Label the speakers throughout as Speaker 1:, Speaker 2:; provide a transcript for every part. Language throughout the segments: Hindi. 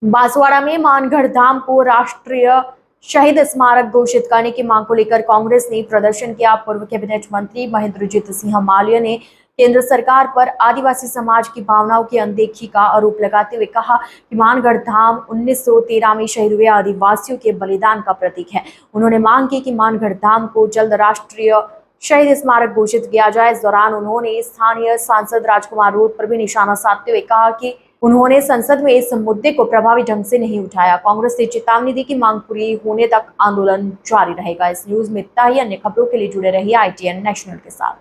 Speaker 1: बांसवाड़ा में मानगढ़ धाम को राष्ट्रीय शहीद स्मारक घोषित करने की मांग को लेकर कांग्रेस ने प्रदर्शन किया। पूर्व कैबिनेट मंत्री महेंद्रजीत सिंह मालवीय ने केंद्र सरकार पर आदिवासी समाज की भावनाओं की अनदेखी का आरोप लगाते हुए कहा कि मानगढ़ धाम 1913 में शहीद हुए आदिवासियों के बलिदान का प्रतीक है। उन्होंने मांग की कि मानगढ़ धाम को जल्द राष्ट्रीय शहीद स्मारक घोषित किया जाए। इस दौरान उन्होंने स्थानीय सांसद राजकुमार रोड पर भी निशाना साधते हुए कहा कि उन्होंने संसद में इस मुद्दे को प्रभावी ढंग से नहीं उठाया। कांग्रेस ने चेतावनी दी कि मांग पूरी होने तक आंदोलन जारी रहेगा। इस न्यूज में इतना ही। अन्य खबरों के लिए जुड़े रहिए ITN नेशनल के साथ।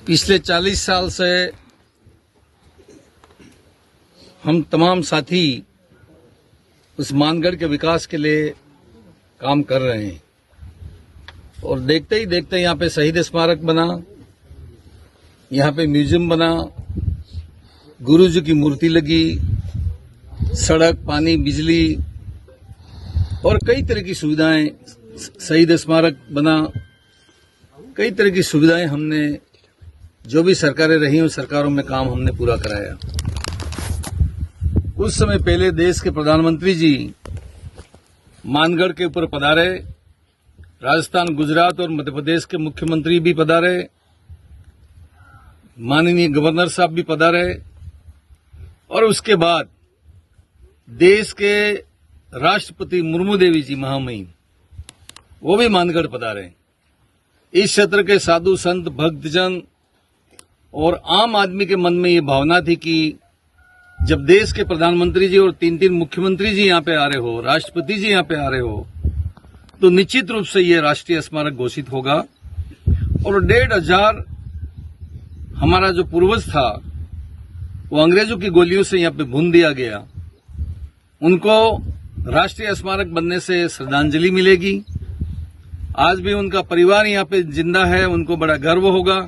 Speaker 2: पिछले 40 साल से हम तमाम साथी उस मानगढ़ के विकास के लिए काम कर रहे हैं और देखते ही देखते यहाँ पे शहीद स्मारक बना, यहाँ पे म्यूजियम बना, गुरुजी की मूर्ति लगी, सड़क, पानी, बिजली और कई तरह की सुविधाएं, शहीद स्मारक बना, कई तरह की सुविधाएं हमने जो भी सरकारें रही उन सरकारों में काम हमने पूरा कराया। कुछ समय पहले देश के प्रधानमंत्री जी मानगढ़ के ऊपर पधारे, राजस्थान, गुजरात और मध्य प्रदेश के मुख्यमंत्री भी पधारे, माननीय गवर्नर साहब भी पधारे और उसके बाद देश के राष्ट्रपति मुर्मू देवी जी महामहिम वो भी मानगढ़ पधारे। इस क्षेत्र के साधु संत, भक्तजन और आम आदमी के मन में ये भावना थी कि जब देश के प्रधानमंत्री जी और तीन मुख्यमंत्री जी यहाँ पे आ रहे हो, राष्ट्रपति जी यहाँ पे आ रहे हो, तो निश्चित रूप से ये राष्ट्रीय स्मारक घोषित होगा। और 1500 हमारा जो पूर्वज था वो अंग्रेजों की गोलियों से यहाँ पे भून दिया गया, उनको राष्ट्रीय स्मारक बनने से श्रद्धांजलि मिलेगी। आज भी उनका परिवार यहाँ पे जिंदा है, उनको बड़ा गर्व होगा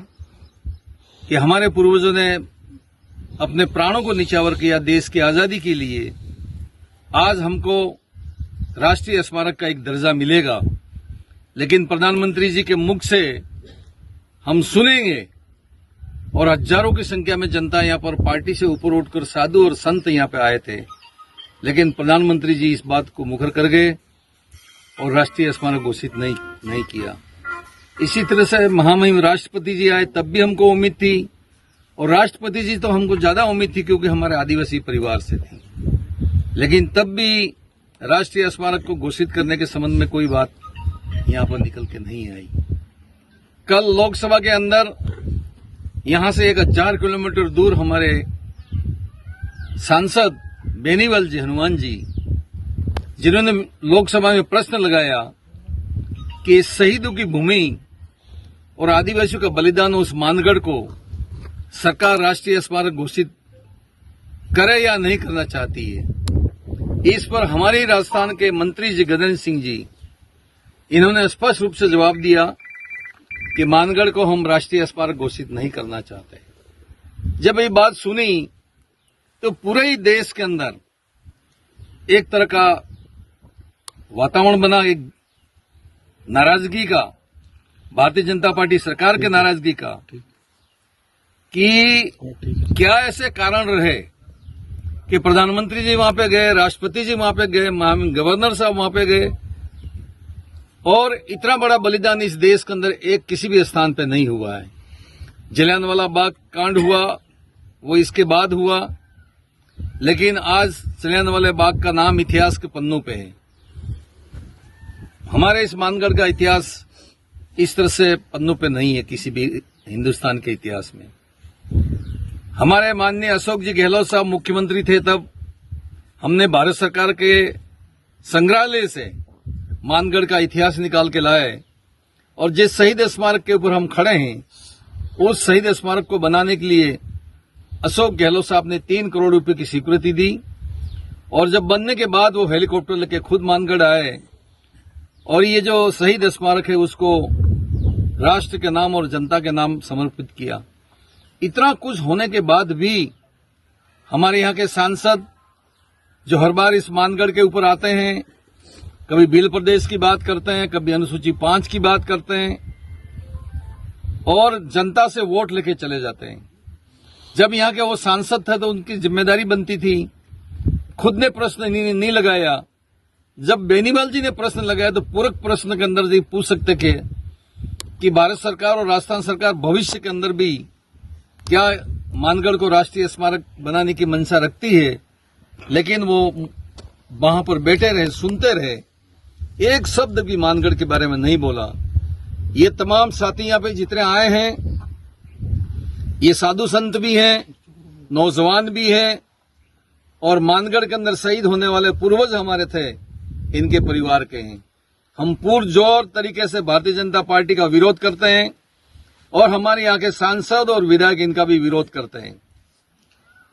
Speaker 2: कि हमारे पूर्वजों ने अपने प्राणों को निछावर किया देश की आजादी के लिए। आज हमको राष्ट्रीय स्मारक का एक दर्जा मिलेगा, लेकिन प्रधानमंत्री जी के मुख से हम सुनेंगे और हजारों की संख्या में जनता यहाँ पर पार्टी से ऊपर उठकर साधु और संत यहाँ पे आए थे, लेकिन प्रधानमंत्री जी इस बात को मुखर कर गए और राष्ट्रीय स्मारक घोषित नहीं किया। इसी तरह से महामहिम राष्ट्रपति जी आए, तब भी हमको उम्मीद थी, और राष्ट्रपति जी तो हमको ज्यादा उम्मीद थी क्योंकि हमारे आदिवासी परिवार से थी, लेकिन तब भी राष्ट्रीय स्मारक को घोषित करने के संबंध में कोई बात यहाँ पर निकल के नहीं आई। कल लोकसभा के अंदर यहाँ से 1000 किलोमीटर दूर हमारे सांसद बेनीवाल जी, हनुमान जी, जिन्होंने लोकसभा में प्रश्न लगाया कि शहीदों की भूमि और आदिवासियों का बलिदान उस मानगढ़ को सरकार राष्ट्रीय स्मारक घोषित करे या नहीं करना चाहती है। इस पर हमारे राजस्थान के मंत्री जी गजेंद्र सिंह जी, इन्होंने स्पष्ट रूप से जवाब दिया कि मानगढ़ को हम राष्ट्रीय स्मारक घोषित नहीं करना चाहते। जब ये बात सुनी तो पूरे ही देश के अंदर एक तरह का वातावरण बना, एक नाराजगी का, भारतीय जनता पार्टी सरकार के नाराजगी का, कि क्या ऐसे कारण रहे कि प्रधानमंत्री जी वहां पे गए, राष्ट्रपति जी वहां पे गए, गवर्नर साहब वहां पे गए और इतना बड़ा बलिदान इस देश के अंदर एक किसी भी स्थान पे नहीं हुआ है। जलियांवाला बाग कांड हुआ वो इसके बाद हुआ, लेकिन आज जलियांवाला बाग का नाम इतिहास के पन्नों पे है। हमारे इस मानगढ़ का इतिहास इस तरह से पन्नों पे नहीं है किसी भी हिंदुस्तान के इतिहास में। हमारे माननीय अशोक जी गहलोत साहब मुख्यमंत्री थे, तब हमने भारत सरकार के संग्रहालय से मानगढ़ का इतिहास निकाल के लाए और जिस शहीद स्मारक के ऊपर हम खड़े हैं उस शहीद स्मारक को बनाने के लिए अशोक गहलोत साहब ने 3 करोड़ रुपए की स्वीकृति दी और जब बनने के बाद वो हेलीकॉप्टर लेके खुद मानगढ़ आए और ये जो शहीद स्मारक है उसको राष्ट्र के नाम और जनता के नाम समर्पित किया। इतना कुछ होने के बाद भी हमारे यहाँ के सांसद जो हर बार इस मानगढ़ के ऊपर आते हैं, कभी भील प्रदेश की बात करते हैं, कभी अनुसूची 5 की बात करते हैं और जनता से वोट लेके चले जाते हैं। जब यहाँ के वो सांसद थे तो उनकी जिम्मेदारी बनती थी खुद ने प्रश्न नहीं लगाया। जब बेनीवाल जी ने प्रश्न लगाया तो पूरक प्रश्न के अंदर जी पूछ सकते थे कि भारत सरकार और राजस्थान सरकार भविष्य के अंदर भी क्या मानगढ़ को राष्ट्रीय स्मारक बनाने की मंशा रखती है, लेकिन वो वहां पर बैठे रहे, सुनते रहे, एक शब्द भी मानगढ़ के बारे में नहीं बोला। ये तमाम साथी यहाँ पे जितने आए हैं, ये साधु संत भी हैं, नौजवान भी हैं, और मानगढ़ के अंदर शहीद होने वाले पूर्वज हमारे थे, इनके परिवार के हैं। हम पुरजोर तरीके से भारतीय जनता पार्टी का विरोध करते हैं और हमारे यहाँ के सांसद और विधायक इनका भी विरोध करते हैं।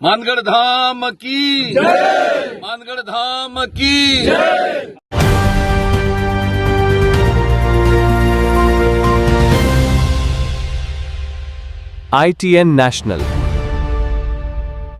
Speaker 2: मानगढ़ धाम की जय! मानगढ़ धाम की जय!
Speaker 3: ITN National